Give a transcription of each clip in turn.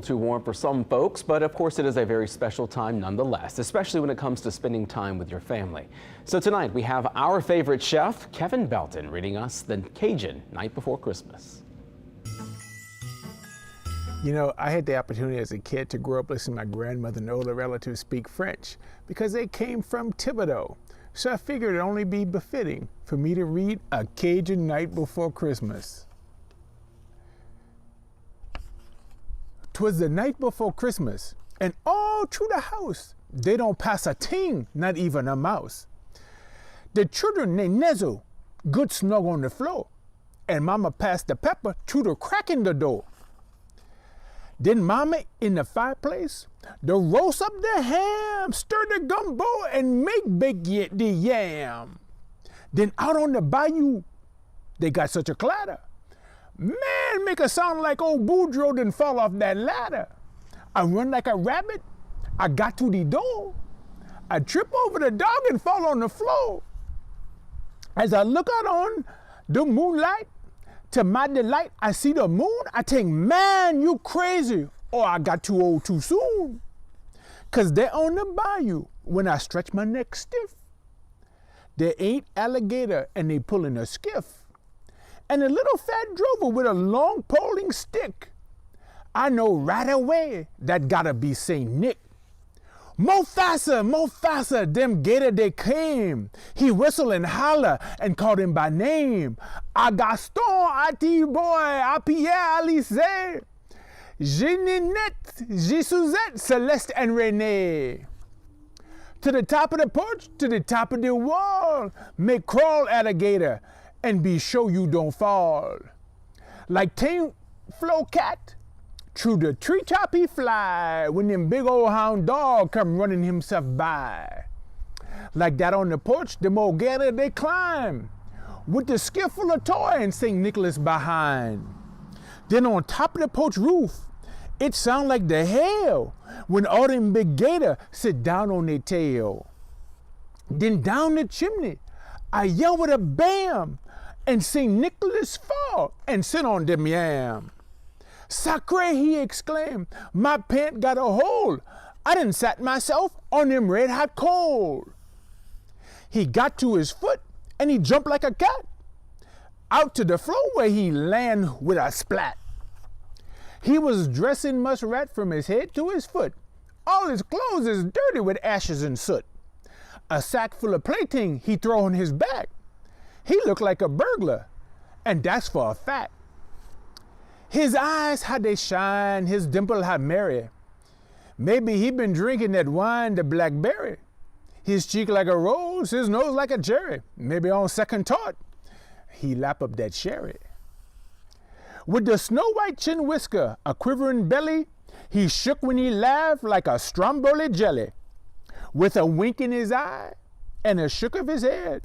Too warm for some folks, but of course it is a very special time nonetheless, especially when it comes to spending time with your family. So tonight we have our favorite chef, Kevin Belton, reading us the Cajun Night Before Christmas. You know, I had the opportunity as a kid to grow up listening to my grandmother and older relatives speak French because they came from Thibodeau. So I figured it'd only be befitting for me to read A Cajun Night Before Christmas. 'Twas the night before Christmas, and all through the house, they don't pass a ting, not even a mouse. The children, they nuzzle, good snug on the floor, and Mama passed the pepper through the crack in the door. Then Mama in the fireplace, the roast up the ham, stir the gumbo, and bake the yam. Then out on the bayou, they got such a clatter. Man, make a sound like old Boudreaux didn't fall off that ladder. I run like a rabbit. I got to the door. I trip over the dog and fall on the floor. As I look out on the moonlight, to my delight, I see the moon. I think, man, you crazy. Or I got too old too soon. 'Cause they're on the bayou when I stretch my neck stiff. There ain't alligator and they pulling a skiff. And a little fat drover with a long poling stick. I know right away that gotta be Saint Nick. More faster, them gator they came. He whistle and holler and called him by name. A Gaston, a T-Boy, a Pierre, Alice, Jeanette, Suzette, Celeste, and Renee. To the top of the porch, to the top of the wall, make crawl alligator, and be sure you don't fall. Like tame flow cat, through the treetop he fly, when them big old hound dog come running himself by. Like that on the porch, them old gator they climb, with the skiff full of toy and St. Nicholas behind. Then on top of the porch roof, it sound like the hail, when all them big gator sit down on their tail. Then down the chimney, I yell with a bam, and St. Nicholas fall and sit on them yam. Sacre, he exclaimed, my pant got a hole. I done sat myself on them red hot coal. He got to his foot and he jumped like a cat, out to the floor where he land with a splat. He was dressing muskrat from his head to his foot. All his clothes is dirty with ashes and soot. A sack full of plaything he throw on his back. He looked like a burglar, and that's for a fact. His eyes, how they shine, his dimple, how merry. Maybe he been drinking that wine, the blackberry. His cheek like a rose, his nose like a cherry. Maybe on second thought, he lap up that sherry. With the snow white chin whisker, a quivering belly, he shook when he laughed like a stromboli jelly. With a wink in his eye and a shook of his head,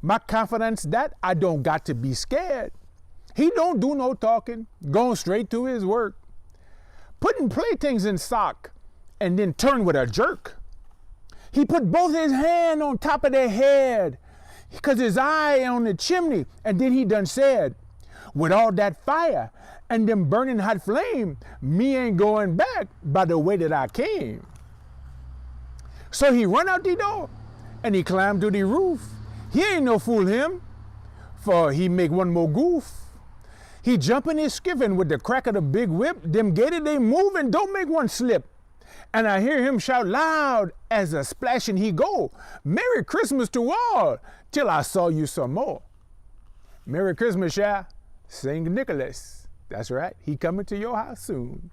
my confidence that I don't got to be scared. He don't do no talking, going straight to his work. Putting playthings in sock and then turn with a jerk. He put both his hand on top of their head, 'cause his eye on the chimney, and then he done said, with all that fire and them burning hot flame, me ain't going back by the way that I came. So he run out the door and he climbed to the roof. He ain't no fool him, for he make one more goof. He jump in his skiffin' with the crack of the big whip. Them gator they move and don't make one slip. And I hear him shout loud as a splashing he go. Merry Christmas to all, till I saw you some more. Merry Christmas, yeah. St. Nicholas. That's right, he coming to your house soon.